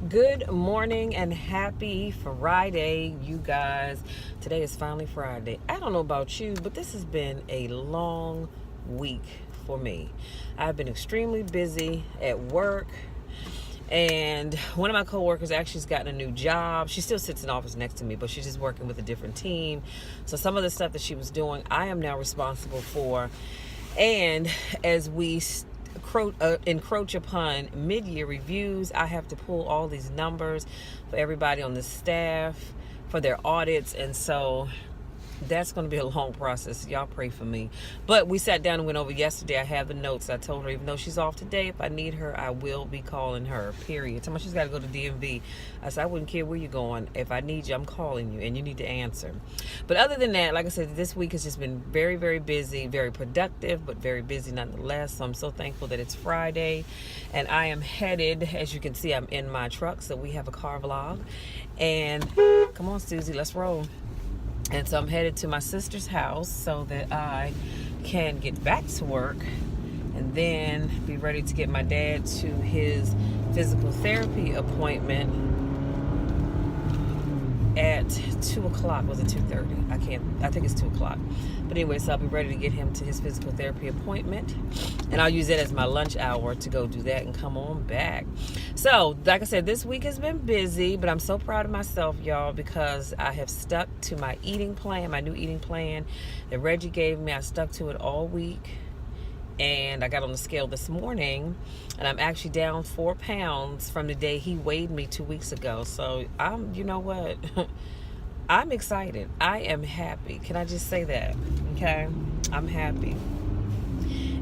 Good morning and happy Friday, you guys. Today is finally Friday. I don't know about you, but this has been a long week for me. I've been extremely busy at work, and one of my coworkers actually has gotten a new job. She still sits in the office next to me, but she's just working with a different team. So some of the stuff that she was doing, I am now responsible for. And as we encroach upon mid-year reviews, I have to pull all these numbers for everybody on the staff for their audits, and so that's going to be a long process. Y'all pray for me. But we sat down and went over yesterday. I have the notes. I told her, even though she's off today, if I need her, I will be calling her, period. Tell me she's got to go to DMV. I said, I wouldn't care where you're going. If I need you, I'm calling you, and you need to answer. But other than that, like I said, this week has just been very, very busy, very productive, but very busy nonetheless. So I'm so thankful that it's Friday, and I am headed, as you can see, I'm in my truck, so we have a car vlog. And come on, Susie, let's roll. And so I'm headed to my sister's house so that I can get back to work and then be ready to get my dad to his physical therapy appointment at 2 o'clock. Was it 2:30? I think it's 2 o'clock. But anyway, so I'll be ready to get him to his physical therapy appointment. And I'll use that as my lunch hour to go do that and come on back. So, like I said, this week has been busy, but I'm so proud of myself, y'all, because I have stuck to my eating plan, my new eating plan that Reggie gave me. I stuck to it all week. And I got on the scale this morning, and I'm actually down 4 pounds from the day he weighed me 2 weeks ago. So you know what? I'm excited. I am happy. Can I just say that? Okay? I'm happy.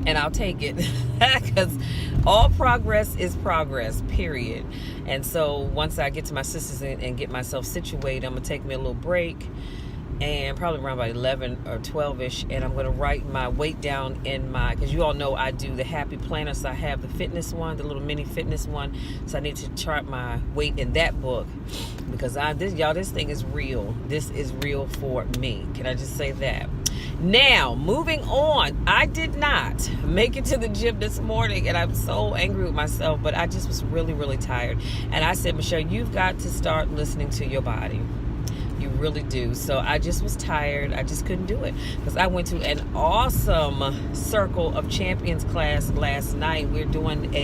And I'll take it because all progress is progress, period. And so once I get to my sister's and get myself situated, I'm going to take me a little break, and probably around about 11 or 12-ish, and I'm going to write my weight down in my, because you all know I do the Happy Planner, so I have the fitness one, the little mini fitness one, so I need to chart my weight in that book, because this thing is real. This is real for me. Can I just say that? Now, moving on, I did not make it to the gym this morning, and I'm so angry with myself, but I just was really, really tired, and I said, Michelle, you've got to start listening to your body. You really do. So I just was tired. I just couldn't do it because I went to an awesome Circle of Champions class last night. We're doing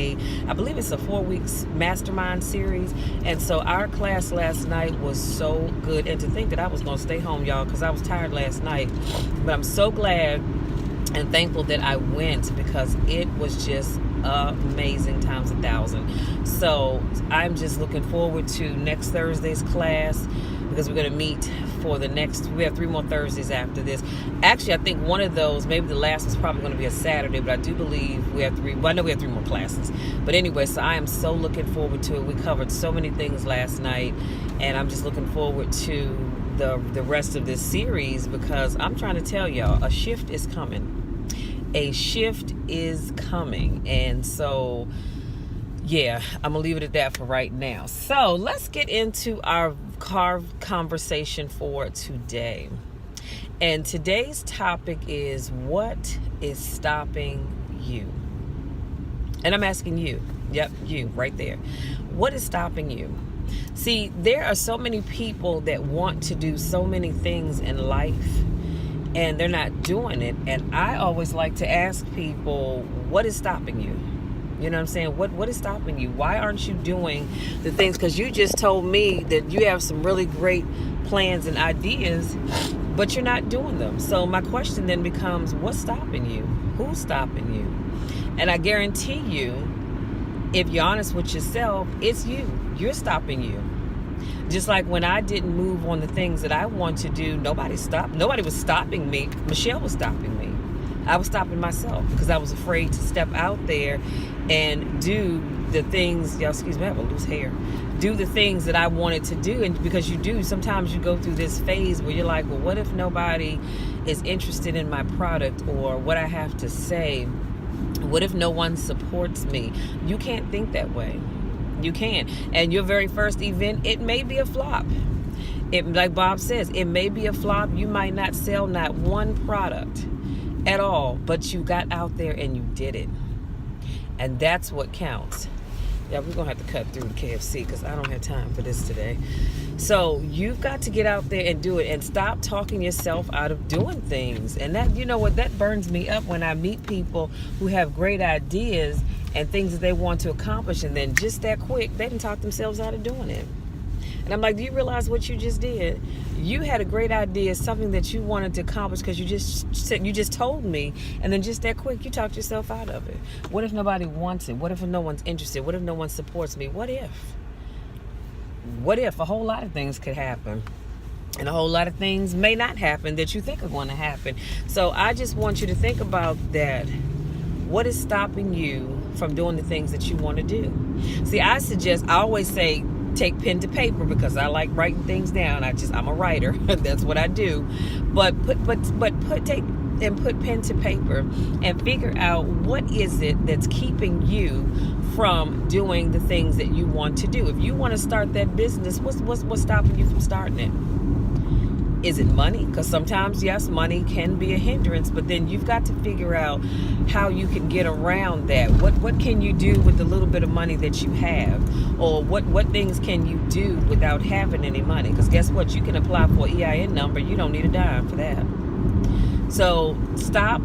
I believe it's a 4 weeks mastermind series. And so our class last night was so good. And to think that I was going to stay home, y'all, because I was tired last night. But I'm so glad and thankful that I went because it was just amazing times 1,000. So I'm just looking forward to next Thursday's class, because we're going to meet for we have 3 more Thursdays after this. Actually, I think one of those, maybe the last was probably going to be a Saturday, but I do believe we have 3. Well, I know we have 3 more classes. But anyway, so I am so looking forward to it. We covered so many things last night, and I'm just looking forward to the rest of this series, because I'm trying to tell y'all, a shift is coming. A shift is coming. And so, yeah, I'm going to leave it at that for right now. So let's get into our conversation for today. And today's topic is, what is stopping you? And I'm asking you. Yep, you right there. What is stopping you? See, there are so many people that want to do so many things in life, and they're not doing it. And I always like to ask people, what is stopping you? You know what I'm saying? What is stopping you? Why aren't you doing the things? Because you just told me that you have some really great plans and ideas, but you're not doing them. So my question then becomes, what's stopping you? Who's stopping you? And I guarantee you, if you're honest with yourself, it's you. You're stopping you. Just like when I didn't move on the things that I want to do, nobody stopped. Nobody was stopping me. Michelle was stopping me. I was stopping myself because I was afraid to step out there and do the things, y'all excuse me, I have a loose hair. Do the things that I wanted to do. And because sometimes you go through this phase where you're like, well, what if nobody is interested in my product or what I have to say? What if no one supports me? You can't think that way. You can't. And your very first event, it may be a flop. Like Bob says, it may be a flop. You might not sell not one product at all, but you got out there and you did it. And that's what counts. Yeah, we're going to have to cut through the KFC because I don't have time for this today. So you've got to get out there and do it and stop talking yourself out of doing things. And that, you know what, that burns me up when I meet people who have great ideas and things that they want to accomplish, and then just that quick, they didn't talk themselves out of doing it. And I'm like, do you realize what you just did? You had a great idea, something that you wanted to accomplish because you just told me, and then just that quick, you talked yourself out of it. What if nobody wants it? What if no one's interested? What if no one supports me? What if? What if? A whole lot of things could happen. And a whole lot of things may not happen that you think are going to happen. So I just want you to think about that. What is stopping you from doing the things that you want to do? See, I always say, take pen to paper because I like writing things down. I'm a writer. That's what I do. But take pen to paper and figure out what is it that's keeping you from doing the things that you want to do. If you want to start that business, what's stopping you from starting it? Is it money? Because sometimes, yes, money can be a hindrance, but then you've got to figure out how you can get around that. What can you do with the little bit of money that you have? Or what things can you do without having any money? Because guess what? You can apply for an EIN number. You don't need a dime for that. So stop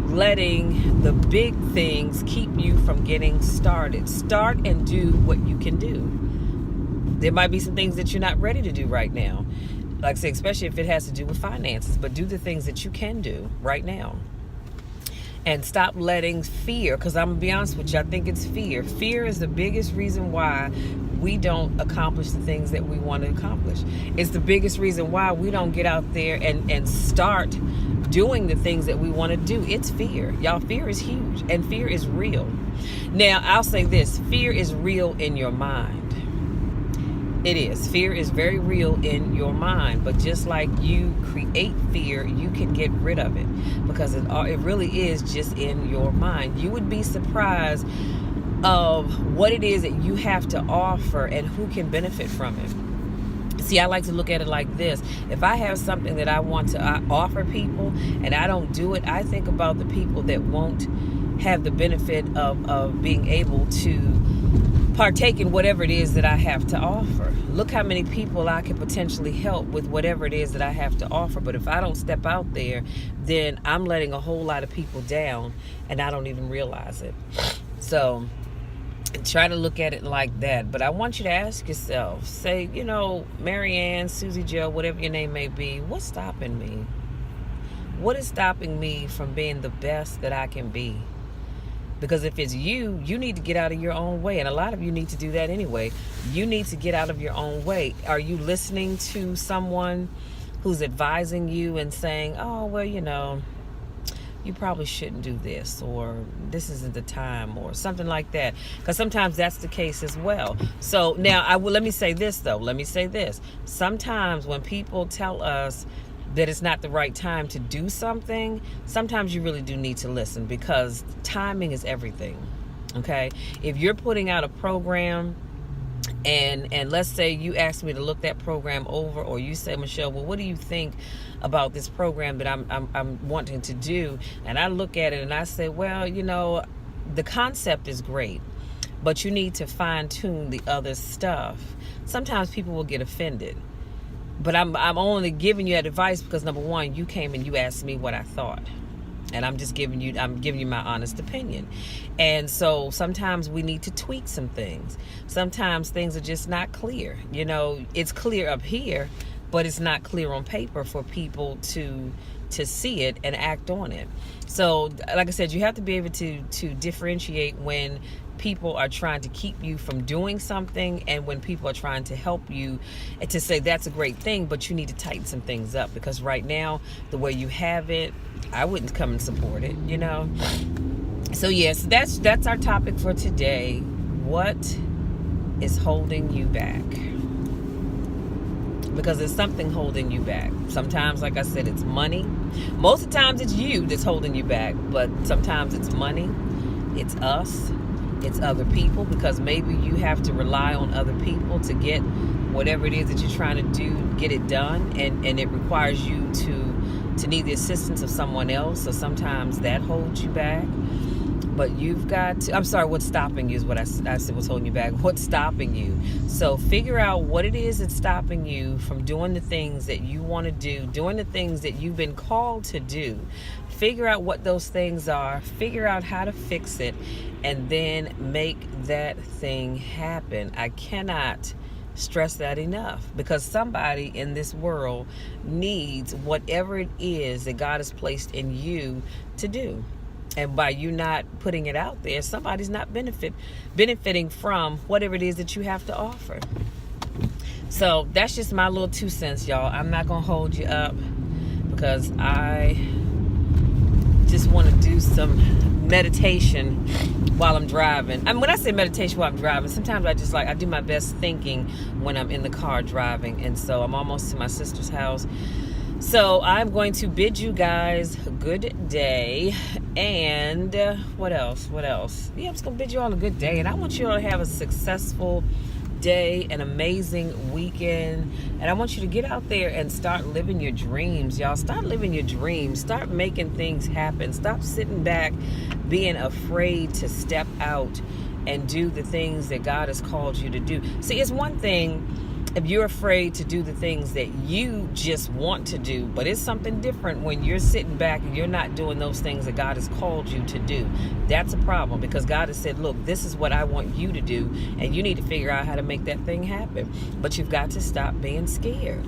letting the big things keep you from getting started. Start and do what you can do. There might be some things that you're not ready to do right now. Like I say, especially if it has to do with finances, but do the things that you can do right now. And stop letting fear, because I'm going to be honest with you, I think it's fear. Fear is the biggest reason why we don't accomplish the things that we want to accomplish. It's the biggest reason why we don't get out there and start doing the things that we want to do. It's fear. Y'all, fear is huge, and fear is real. Now, I'll say this, fear is real in your mind. It is. Fear is very real in your mind, but just like you create fear, you can get rid of it because it really is just in your mind. You would be surprised of what it is that you have to offer and who can benefit from it. See, I like to look at it like this. If I have something that I want to offer people and I don't do it, I think about the people that won't have the benefit of being able to partake in whatever it is that I have to offer. Look how many people I can potentially help with whatever it is that I have to offer. But if I don't step out there, then I'm letting a whole lot of people down and I don't even realize it. So try to look at it like that. But I want you to ask yourself, say, you know, Marianne, Susie Joe, whatever your name may be, what's stopping me? What is stopping me from being the best that I can be? Because if it's you need to get out of your own way. And a lot of you need to do that anyway. You need to get out of your own way. Are you listening to someone who's advising you and saying, oh, well, you know, you probably shouldn't do this, or this isn't the time, or something like that? Because sometimes that's the case as well. So now let me say this, though. Let me say this. Sometimes when people tell us that it's not the right time to do something, sometimes you really do need to listen, because timing is everything. Okay? If you're putting out a program and let's say you ask me to look that program over, or you say, Michelle, well, what do you think about this program that I'm wanting to do? And I look at it and I say, well, you know, the concept is great, but you need to fine tune the other stuff. Sometimes people will get offended. But I'm only giving you that advice because, number one, you came and you asked me what I thought. And I'm giving you my honest opinion. And so sometimes we need to tweak some things. Sometimes things are just not clear. You know, it's clear up here, but it's not clear on paper for people to see it and act on it. So, like I said, you have to be able to differentiate when people are trying to keep you from doing something and when people are trying to help you, and to say that's a great thing, but you need to tighten some things up, because right now, the way you have it, I wouldn't come and support it, you know? So yes, that's our topic for today. What is holding you back? Because there's something holding you back. Sometimes, like I said, it's money. Most of the times it's you that's holding you back, but sometimes it's money, it's us, it's other people, because maybe you have to rely on other people to get whatever it is that you're trying to do, get it done, and it requires you to need the assistance of someone else. So sometimes that holds you back. But you've got to, I'm sorry, what's stopping you is what I said, what's holding you back. What's stopping you? So figure out what it is that's stopping you from doing the things that you want to do, doing the things that you've been called to do. Figure out what those things are, figure out how to fix it, and then make that thing happen. I cannot stress that enough, because somebody in this world needs whatever it is that God has placed in you to do. And by you not putting it out there, somebody's not benefiting from whatever it is that you have to offer. So that's just my little 2 cents, y'all. I'm not going to hold you up, because I just want to do some meditation while I'm driving. I mean, when I say meditation while I'm driving, sometimes I do my best thinking when I'm in the car driving. And so I'm almost to my sister's house. So I'm going to bid you guys a good day. And what else? Yeah, I'm just going to bid you all a good day. And I want you all to have a successful day, an amazing weekend. And I want you to get out there and start living your dreams, y'all. Start living your dreams. Start making things happen. Stop sitting back being afraid to step out and do the things that God has called you to do. See, it's one thing if you're afraid to do the things that you just want to do, but it's something different when you're sitting back and you're not doing those things that God has called you to do. That's a problem, because God has said, look, this is what I want you to do, and you need to figure out how to make that thing happen. But you've got to stop being scared.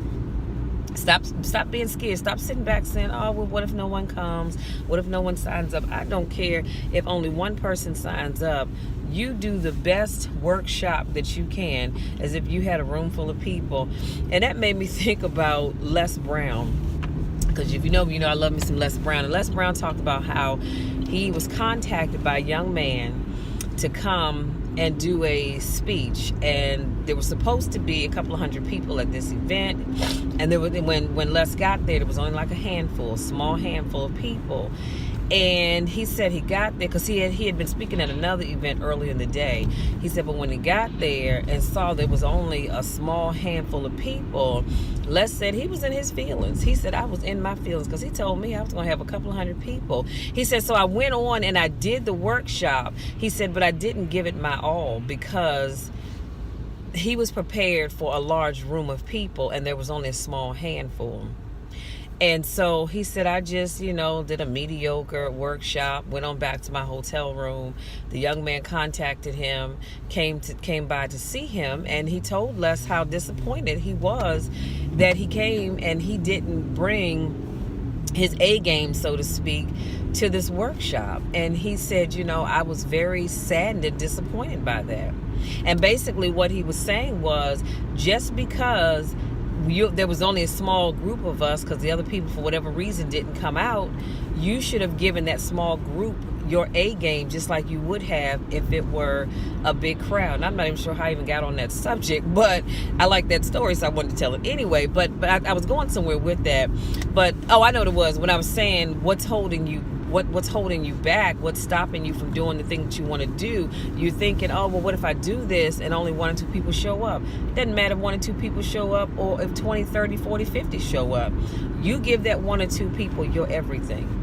Stop being scared. Stop sitting back saying, oh, well, what if no one comes? What if no one signs up? I don't care if only one person signs up. You do the best workshop that you can as if you had a room full of people. And that made me think about Les Brown. Because if you know me, I love me some Les Brown. And Les Brown talked about how he was contacted by a young man to come and do a speech, and there was supposed to be a couple of hundred people at this event, and there was, when Les got there was only like a small handful of people. And he said he got there because he had been speaking at another event earlier in the day. He said, but when he got there and saw there was only a small handful of people, Les said he was in his feelings. He said, I was in my feelings, because he told me I was going to have a couple of hundred people. He said, so I went on and I did the workshop. He said, but I didn't give it my all, because he was prepared for a large room of people and there was only a small handful. And so he said, I just, did a mediocre workshop, went on back to my hotel room. The young man contacted him, came by to see him, and he told Les how disappointed he was that he came and he didn't bring his A game, so to speak, to this workshop. And he said, I was very saddened and disappointed by that. And basically what he was saying was, just because there was only a small group of us, because the other people for whatever reason didn't come out, you should have given that small group your A game, just like you would have if it were a big crowd. And I'm not even sure how I even got on that subject, but I like that story, so I wanted to tell it anyway. But I was going somewhere with that. But I know what it was when I was saying what's holding you back, what's stopping you from doing the thing that you want to do. You're thinking, oh, well, what if I do this and only 1 or 2 people show up? It doesn't matter if 1 or 2 people show up, or if 20, 30, 40, 50 show up. You give that 1 or 2 people your everything.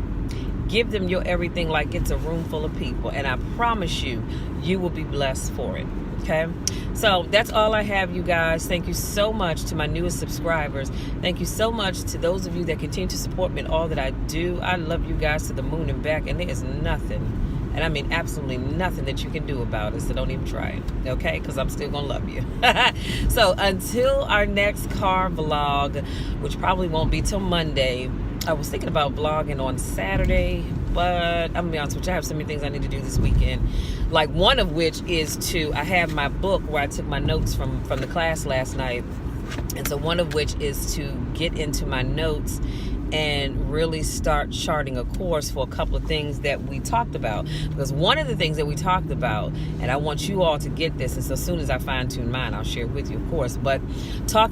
Give them your everything like it's a room full of people. And I promise you, you will be blessed for it. Okay? So that's all I have, you guys. Thank you so much to my newest subscribers. Thank you so much to those of you that continue to support me in all that I do. I love you guys to the moon and back, and there is nothing, and I mean absolutely nothing, that you can do about it. So don't even try it, okay? Because I'm still gonna love you. So until our next car vlog, which probably won't be till Monday. I was thinking about vlogging on Saturday, but I'm gonna be honest with you, I have so many things I need to do this weekend. Like, one of which is I have my book where I took my notes from the class last night. And so one of which is to get into my notes and really start charting a course for a couple of things that we talked about. Because one of the things that we talked about, and I want you all to get this, and so as soon as I fine-tune mine, I'll share it with you, of course, but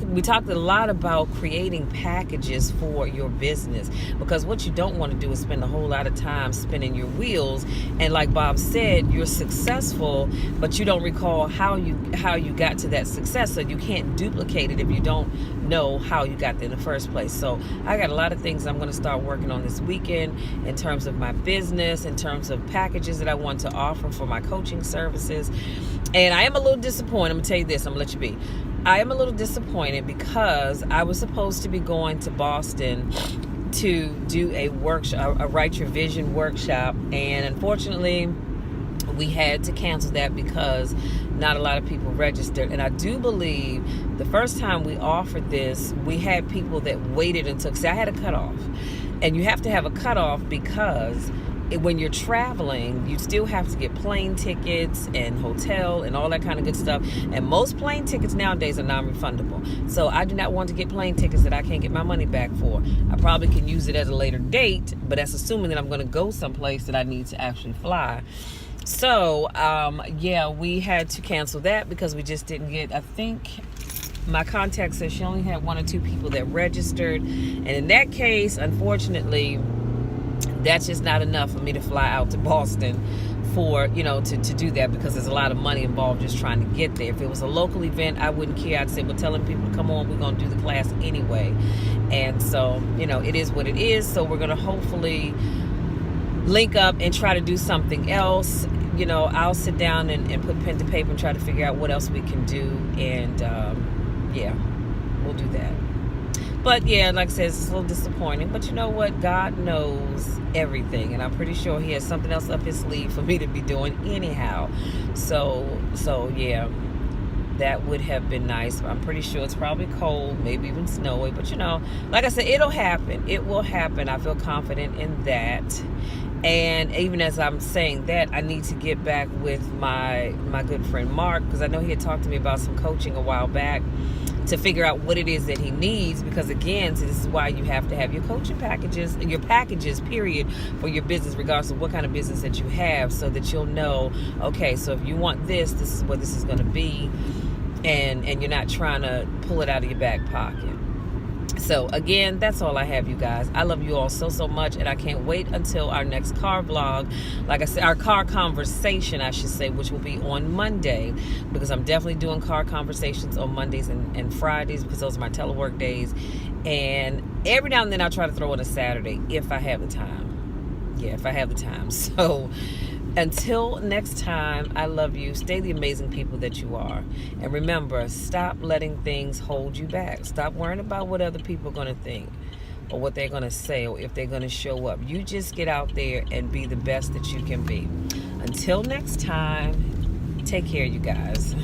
we talked a lot about creating packages for your business. Because what you don't want to do is spend a whole lot of time spinning your wheels, and like Bob said, you're successful, but you don't recall how you got to that success, so you can't duplicate it if you don't know how you got there in the first place. So I got a lot of things I'm going to start working on this weekend in terms of my business, in terms of packages that I want to offer for my coaching services. And I am a little disappointed. I'm going to tell you this. I'm going to let you be. I am a little disappointed because I was supposed to be going to Boston to do a workshop, a Write Your Vision workshop, and unfortunately we had to cancel that because not a lot of people registered. And I do believe the first time we offered this, we had people that waited until, because I had a cutoff, and you have to have a cutoff because when you're traveling, you still have to get plane tickets and hotel and all that kind of good stuff. And most plane tickets nowadays are non-refundable. So I do not want to get plane tickets that I can't get my money back for. I probably can use it at a later date, but that's assuming that I'm going to go someplace that I need to actually fly. So, yeah, we had to cancel that because we just didn't get, I think my contact says she only had 1 or 2 people that registered. And in that case, unfortunately, that's just not enough for me to fly out to Boston for, to do that, because there's a lot of money involved just trying to get there. If it was a local event, I wouldn't care. I'd say, well, telling people to come on, we're going to do the class anyway. And so, it is what it is. So we're going to hopefully link up and try to do something else. I'll sit down and put pen to paper and try to figure out what else we can do. And, yeah, we'll do that. But yeah, like I said, it's a little disappointing. But you know what? God knows everything. And I'm pretty sure he has something else up his sleeve for me to be doing anyhow. So yeah, that would have been nice. I'm pretty sure it's probably cold, maybe even snowy. But like I said, it'll happen. It will happen. I feel confident in that. And even as I'm saying that, I need to get back with my good friend Mark, because I know he had talked to me about some coaching a while back to figure out what it is that he needs. Because again, so this is why you have to have your coaching packages, your packages, period, for your business, regardless of what kind of business that you have, so that you'll know, okay, so if you want this is what this is going to be, and you're not trying to pull it out of your back pocket. So again, that's all I have, you guys. I love you all so much, and I can't wait until our next car vlog. Like I said, our car conversation, I should say, which will be on Monday, because I'm definitely doing car conversations on Mondays and Fridays, because those are my telework days. And every now and then I'll try to throw in a Saturday if I have the time. Yeah, if I have the time. So until next time, I love you. Stay the amazing people that you are. And remember, stop letting things hold you back. Stop worrying about what other people are going to think, or what they're going to say, or if they're going to show up. You just get out there and be the best that you can be. Until next time, take care, you guys.